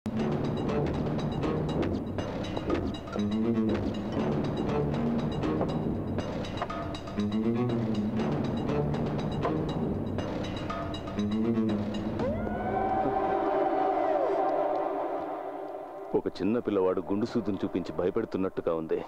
ఒక చిన్న పిల్లవాడు గుండు సూదును చూపించి భయపెడుతున్నట్టుగా ఉంది.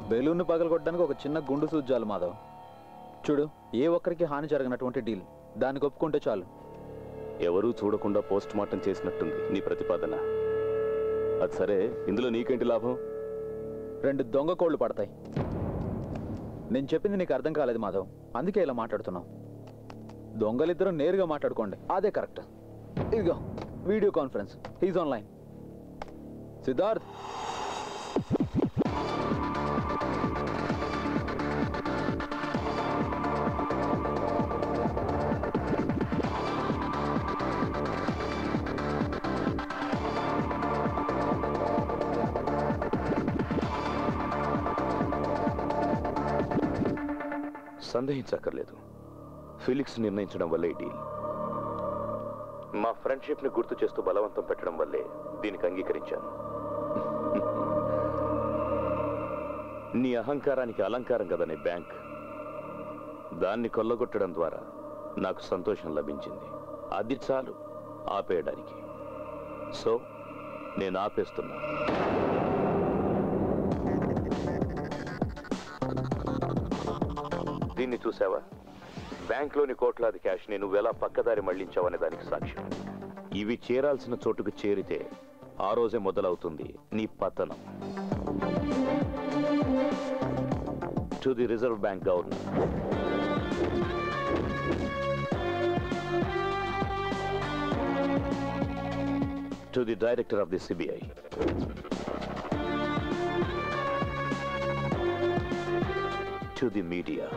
బెలూన్ను పగలగొట్టడానికి ఒక చిన్న గుండు సూది చాలు మాధవ్. చూడు, ఏ ఒక్కరికి హాని జరగనటువంటి డీల్, దానికి ఒప్పుకుంటే చాలు. ఎవరూ చూడకుండా పోస్ట్ మార్టం చేసినట్టుంది నీ ప్రతిపాదన. అది సరే, ఇందులో నీకేంటి లాభం? 2 దొంగ కోళ్లు పడతాయి. నేను చెప్పింది నీకు అర్థం కాలేదు మాధవ్, అందుకే ఇలా మాట్లాడుతున్నావు. దొంగలిద్దరూ నేరుగా మాట్లాడుకోండి, అదే కరెక్ట్. ఇదిగో video conference, he's online. Siddharth, సందేహించక్కర్లేదు, ఫిలిక్స్ నిర్ణయించడం వల్లే డీల్. మా ఫ్రెండ్షిప్ ని గుర్తు చేస్తూ బలవంతం పెట్టడం వల్లే దీనికి అంగీకరించాను. నీ అహంకారానికి అలంకారం కదా నీ బ్యాంక్. దాన్ని కొల్లగొట్టడం ద్వారా నాకు సంతోషం లభించింది. అది చాలు ఆపేయడానికి. సో నేను ఆపేస్తున్నా. దీన్ని చూసావా? బ్యాంక్లోని కోట్లాది క్యాష్ ని నువ్వెలా పక్కదారి మళ్లించావనే దానికి సాక్ష్యం. ఇవి చేరాల్సిన చోటుకు చేరితే ఆ రోజే మొదలవుతుంది నీ పతనం. To the reserve bank governor, to the director of the CBI, to the media.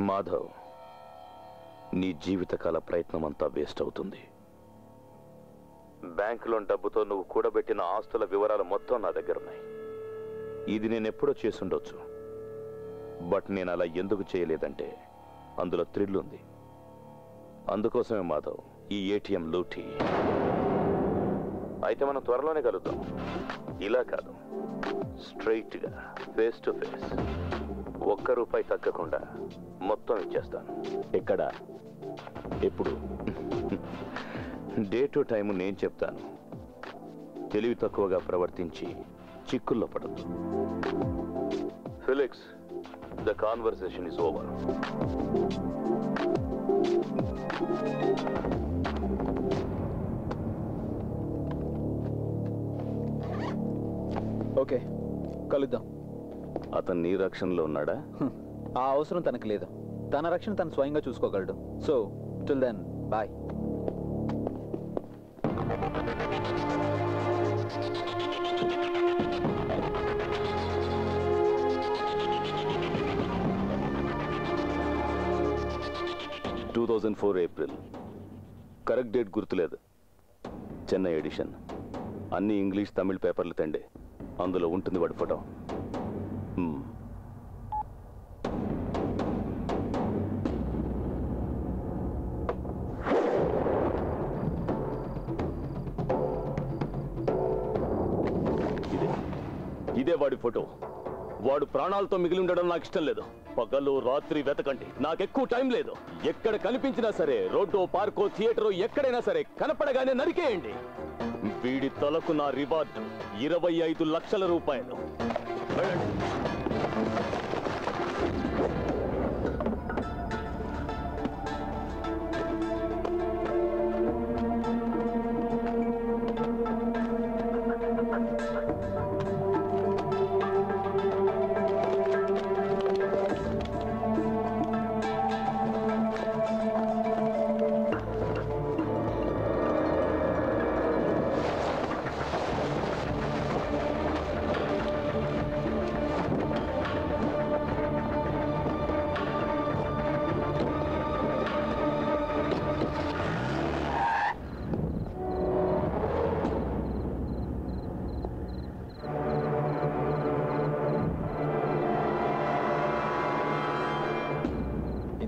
Madhav, నీ జీవితకాల ప్రయత్నం అంతా వేస్ట్ అవుతుంది. బ్యాంకులోని డబ్బుతో నువ్వు కూడబెట్టిన ఆస్తుల వివరాలు మొత్తం నా దగ్గర ఉన్నాయి. ఇది నేను ఎప్పుడో చేసుండొచ్చు, బట్ నేను అలా ఎందుకు చేయలేదంటే అందులో థ్రిల్ ఉంది. అందుకోసమే మాధవ్ ఈ ఏటీఎం లూటీ. అయితే మనం త్వరలోనే కలుద్దాం. ఇలా కాదు, స్ట్రైట్ గా ఫేస్ టు ఫేస్. ₹1 తగ్గకుండా మొత్తం ఇచ్చేస్తాను. ఎక్కడ, ఎప్పుడు, డే టు టైము నేను చెప్తాను. తెలివి తక్కువగా ప్రవర్తించి చిక్కుల్లో పడద్దు. Felix, the conversation is over. Okay, కలుద్దాం. అతను నీ రక్షణలో ఉన్నాడా? ఆ అవసరం తనకు లేదు. తన రక్షణ తను స్వయంగా చూసుకోగలడు. So till then bye. April, correct date గుర్తులేదు. చెన్నై ఎడిషన్. అన్ని ఇంగ్లీష్ తమిళ్ పేపర్లు తండే, అందులో ఉంటుంది వాడి ఫోటో. ఇదే వాడి ఫోటో. వాడు ప్రాణాలతో మిగిలి ఉండడం నాకు ఇష్టం లేదు. పగలు రాత్రి వెతకండి, నాకెక్కువ టైం లేదు. ఎక్కడ కనిపించినా సరే, రోడ్డో పార్కో థియేటరో ఎక్కడైనా సరే, కనపడగానే నరికేయండి. వీడి తలకు నా రివార్డు ₹25 లక్షల. వెళ్ళండి.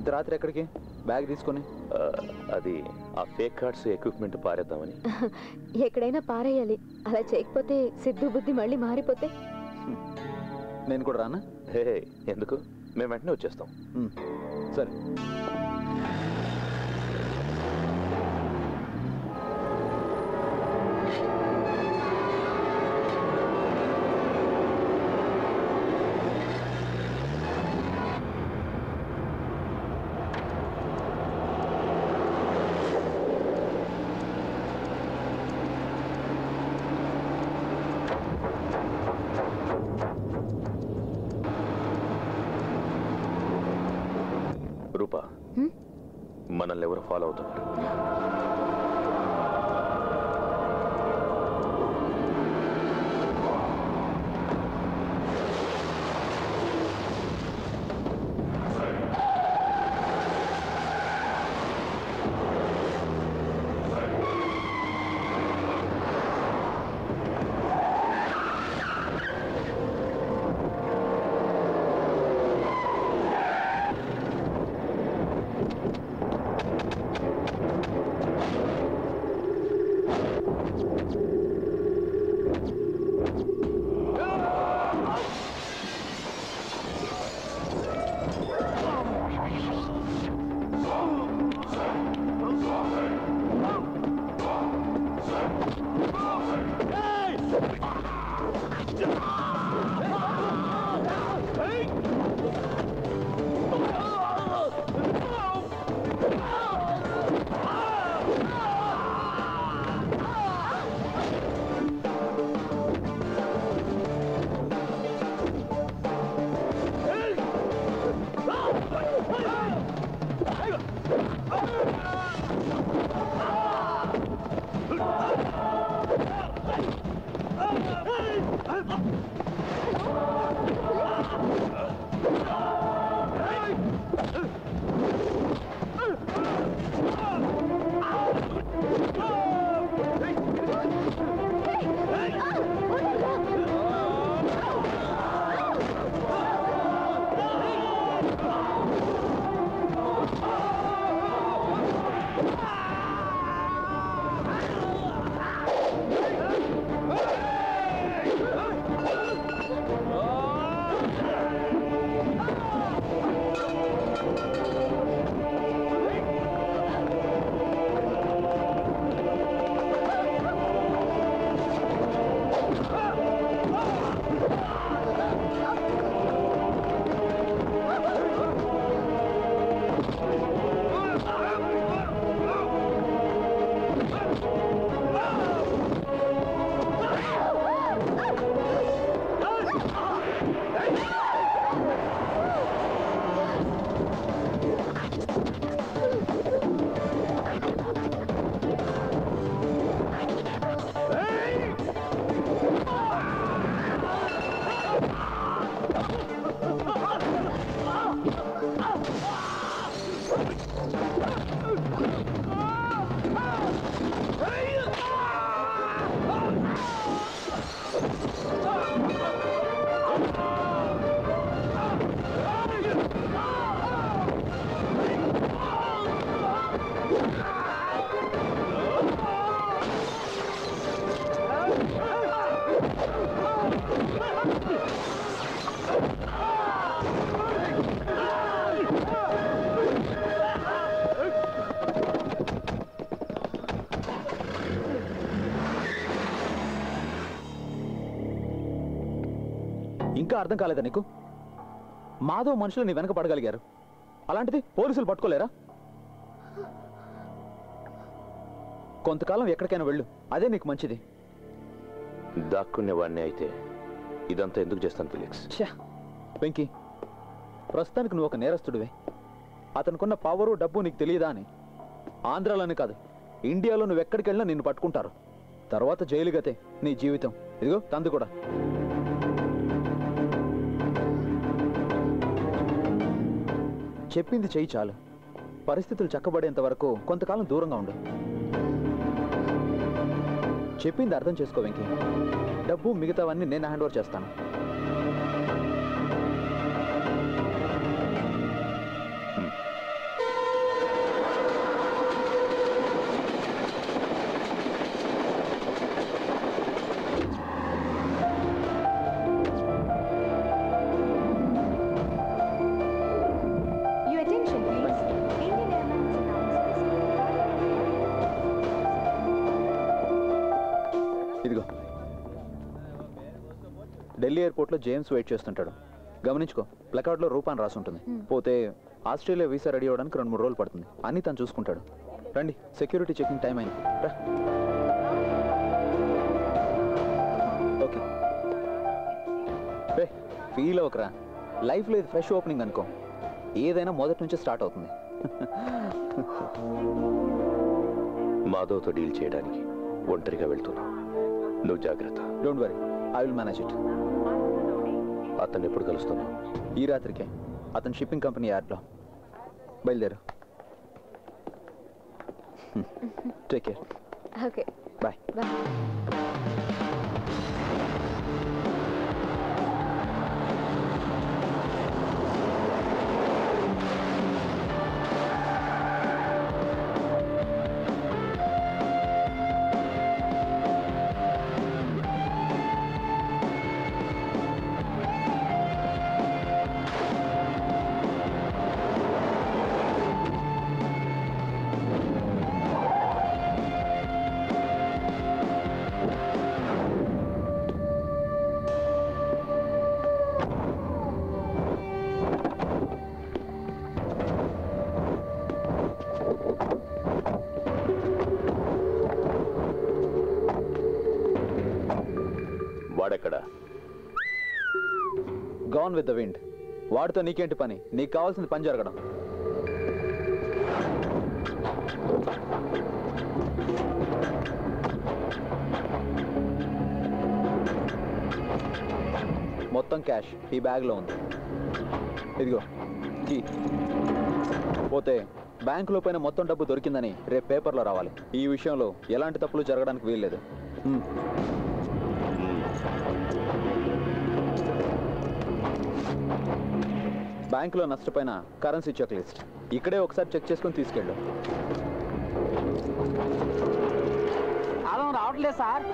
ఇంత రాత్రి ఎక్కడికి బ్యాగ్ తీసుకొని? అది ఆ ఫేక్ కార్డ్స్ ఎక్విప్మెంట్ పారేద్దామని. ఎక్కడైనా పారేయాలి. అలా చేయకపోతే సిద్ధు బుద్ధి మళ్ళీ మారిపోతే. నేను కూడా రానా? హే ఎందుకు, మేము వెంటనే వచ్చేస్తాం. సరే. రూపా, మనల్ని ఎవరు ఫాలో అవుతున్నారు? ఇంకా అర్థం కాలేదా నీకు? మాధవ్ మనుషులు నీ వెనక పడగలిగారు, అలాంటిది పోలీసులు పట్టుకోలేరా? కొంతకాలం ఎక్కడికైనా వెళ్ళు, అదే నీకు మంచిది. దాక్కునేవాడిని అయితే ఇదంతా ఎందుకు చేస్తాను ఫిలిక్స్? వెంకీ, ప్రస్తుతానికి నువ్వు ఒక నేరస్తుడివే. అతనుకున్న పవరు డబ్బు నీకు తెలియదా అని. ఆంధ్రాలోనే కాదు, ఇండియాలో నువ్వు ఎక్కడికి వెళ్ళినా నిన్ను పట్టుకుంటారు. తర్వాత జైలు గతే నీ జీవితం. ఇదిగో తందు కూడా. చెప్పింది చెయ్యి చాలు. పరిస్థితులు చక్కబడేంత వరకు కొంతకాలం దూరంగా ఉండు. చెప్పింది అర్థం చేసుకో వెంకీ. డబ్బు మిగతావన్నీ నేను హ్యాండ్ ఓవర్ చేస్తాను. ఢిల్లీ ఎయిర్పోర్ట్లో జేమ్స్ వెయిట్ చేస్తుంటాడు. గమనించుకో, ప్లకార్డ్లో రూపాన్ని రాసుంటుంది. పోతే ఆస్ట్రేలియా వీసా రెడీ అవ్వడానికి 2-3 రోజులు పడుతుంది. అన్నీ తను చూసుకుంటాడు. రండి, సెక్యూరిటీ చెకింగ్ టైం అయింది. రా. ఓకే రే, ఫీల్ అవ్వకరా. లైఫ్లో ఇది ఫ్రెష్ ఓపెనింగ్ అనుకో. ఏదైనా మొదటి నుంచి స్టార్ట్ అవుతుంది. మాధవ్తో డీల్ చేయడానికి ఒంటరిగా వెళ్తున్నా. నువ్వు జాగ్రత్త. Don't worry, I will manage it. అతన్ని ఎప్పుడు కలుస్తున్నావు? ఈ రాత్రికే అతను షిప్పింగ్ కంపెనీ యార్డ్లో. బయలుదేరు. Take care. Okay, bye. Bye. వాడెక్కడా? Gone with the wind. వాడితో నీకేంటి పని? నీకు కావాల్సింది పని జరగడం. మొత్తం క్యాష్ ఈ బ్యాగ్లో ఉంది. ఇదిగో కీ. పోతే బ్యాంకులో పైన మొత్తం డబ్బు దొరికిందని రేపు పేపర్లో రావాలి. ఈ విషయంలో ఎలాంటి తప్పులు జరగడానికి వీల్లేదు. బ్యాంకులో నష్టపోయిన కరెన్సీ చెక్ లిస్ట్ ఇక్కడే ఒకసారి చెక్ చేసుకుని తీసుకెళ్ళు. రావట్లేదు సార్.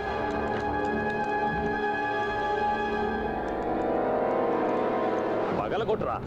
పగలగొట్టరా.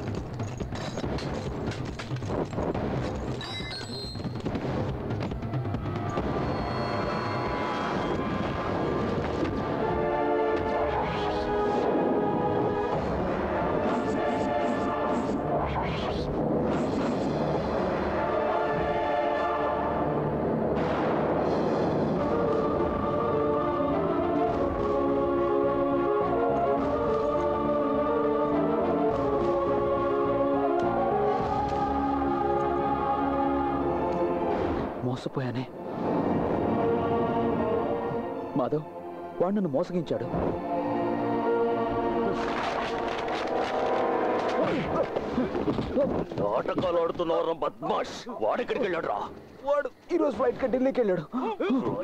మోసపోయానే. మాధవ్, వాడు నన్ను మోసగించాడు. నాటకాలు ఆడుతున్నవరా బద్మాష్. వాడెక్కడికి వెళ్ళాడు రా? వాడు ఈరోజు ఫ్లైట్ కి ఢిల్లీకి వెళ్ళాడు.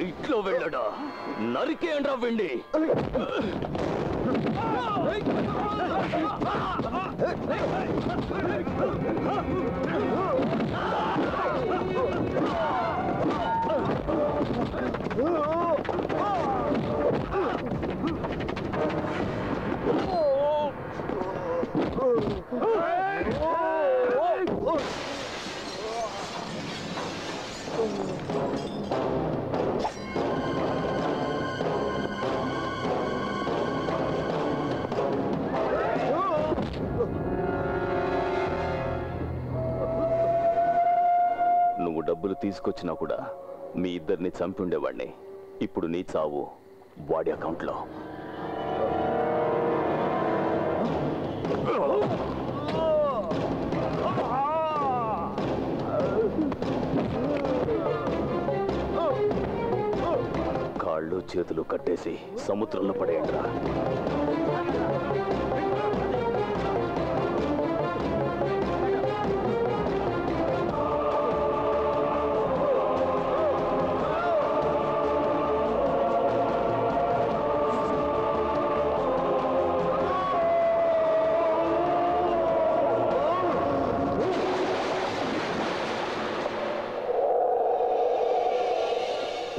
ఇట్లో వెళ్ళాడా? నరికేయండి రా వెండి. నువ్వు డబ్బులు తీసుకొచ్చినా కూడా మీ ఇద్దరిని చంపి ఉండేవాడిని. ఇప్పుడు నీ చావు వాడి అకౌంట్లో. కాళ్ళు చేతులు కట్టేసి సముద్రంలో పడేయండిరా.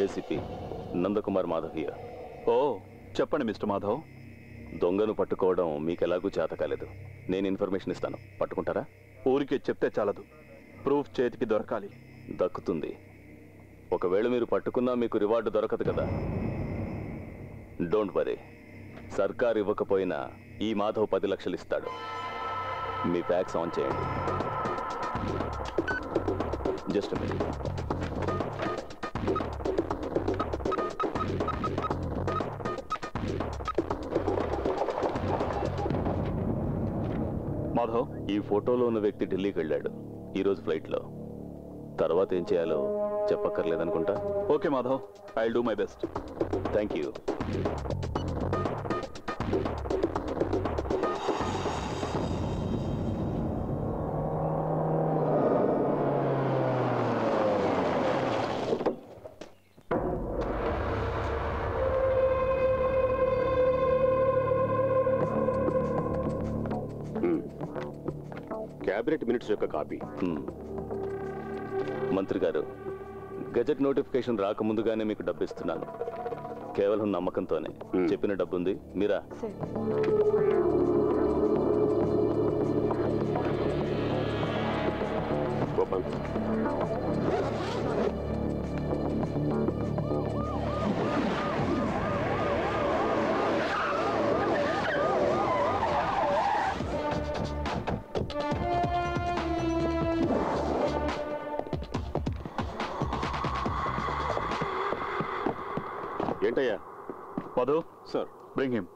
ACP Nandakumar Madhav here. Oh చెప్పండి మిస్టర్ మాధవ్. దొంగను పట్టుకోవడం మీకెలాగూ చేత కాలేదు. నేను ఇన్ఫర్మేషన్ ఇస్తాను, పట్టుకుంటారా? ఊరికే చెప్తే చాలదు, ప్రూఫ్ చేతికి దొరకాలి. దక్కుతుంది. ఒకవేళ మీరు పట్టుకున్నా మీకు రివార్డు దొరకదు కదా. డోంట్ వరీ, సర్కార్ ఇవ్వకపోయినా ఈ మాధవ్ 10 లక్షలు ఇస్తాడు. మీ ఫ్యాక్స్ ఆన్ చేయండి. Just minute. మాధవ్, ఈ ఫోటోలో ఉన్న వ్యక్తి ఢిల్లీకి వెళ్ళాడు ఈరోజు ఫ్లైట్లో. తర్వాత ఏం చేయాలో చెప్పక్కర్లేదనుకుంటా. Okay Madhav, I will do my best. Thank you. Cabinet minutes యొక్క కాపీ. మంత్రి గారు, గజెట్ నోటిఫికేషన్ రాకముందుగానే మీకు డబ్బు ఇస్తున్నాను. కేవలం నమ్మకంతోనే. చెప్పిన డబ్బు ఉంది, మీరా? గోపాల్, ఏంటయ్యా? Madhu, sir, bring him.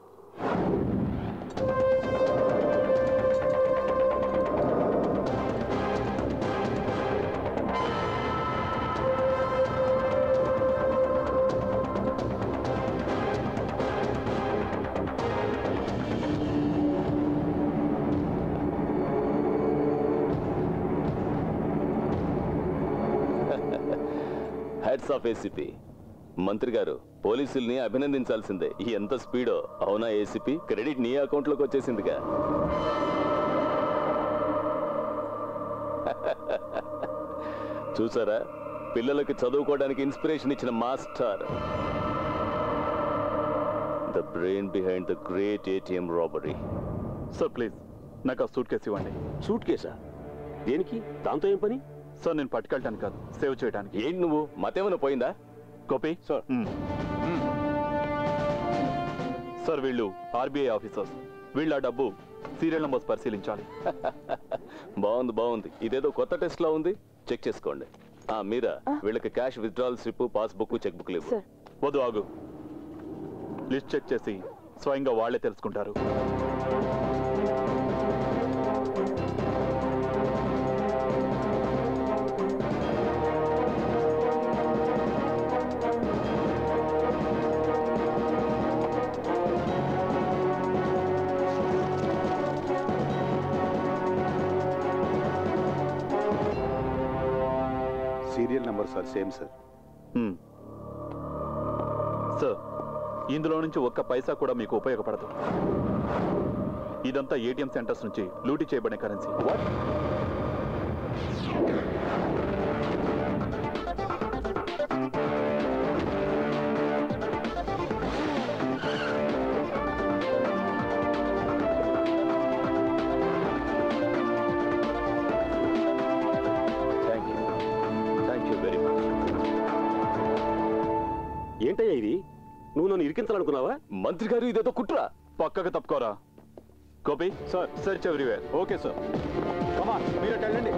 Heads of ACP. మంత్రి గారు, పోలీసుల్ని అభినందించాల్సిందే. ఎంత స్పీడో. అవునా ఏసీపీ? క్రెడిట్ నీ అకౌంట్లోకి వచ్చేసిందిగా. చూసారా, పిల్లలకి చదువుకోవడానికి ఇన్స్పిరేషన్ ఇచ్చిన master. The brain behind the great ATM robbery. Sir please, నాకు ఆ సూట్ కేసు ఇవ్వండి. సూట్ కేసా? దేనికి? దాంతో ఏం పని? సార్, నేను పట్టుకెళ్ళటానికి కాదు, సేవ్ చేయడానికి. ఏంటి నువ్వు, మతేమైనా పోయిందా? గోపి సార్. సార్, వీళ్ళు ఆర్బీఐ ఆఫీసర్స్. వీళ్ళ డబ్బు సీరియల్ నంబర్స్ పరిశీలించాలి. బాగుంది బాగుంది. ఇదేదో కొత్త టెస్ట్ లా ఉంది. చెక్ చేసుకోండి. మీరా, వీళ్ళకి cash withdrawal slip, passbook, cheque book లేవు. వద్దు, ఆగు. లిస్ట్ చెక్ చేసి స్వయంగా వాళ్లే తెలుసుకుంటారు. Serial number sir, same sir. Sir, ఇందులో నుంచి ఒక్క పైసా కూడా మీకు ఉపయోగపడదు. ఇదంతా ఏటీఎం సెంటర్స్ నుంచి లూటీ చేయబడిన కరెన్సీ. ఏంటయ్యా ఇది? నువ్వు నన్ను ఇరికించాలనుకున్నావా? మంత్రి గారు, ఇదేదో కుట్రా. పక్కకు తప్పుకోరా. Gopi, sir. Search everywhere. Okay sir. మీరు వెళ్ళండి.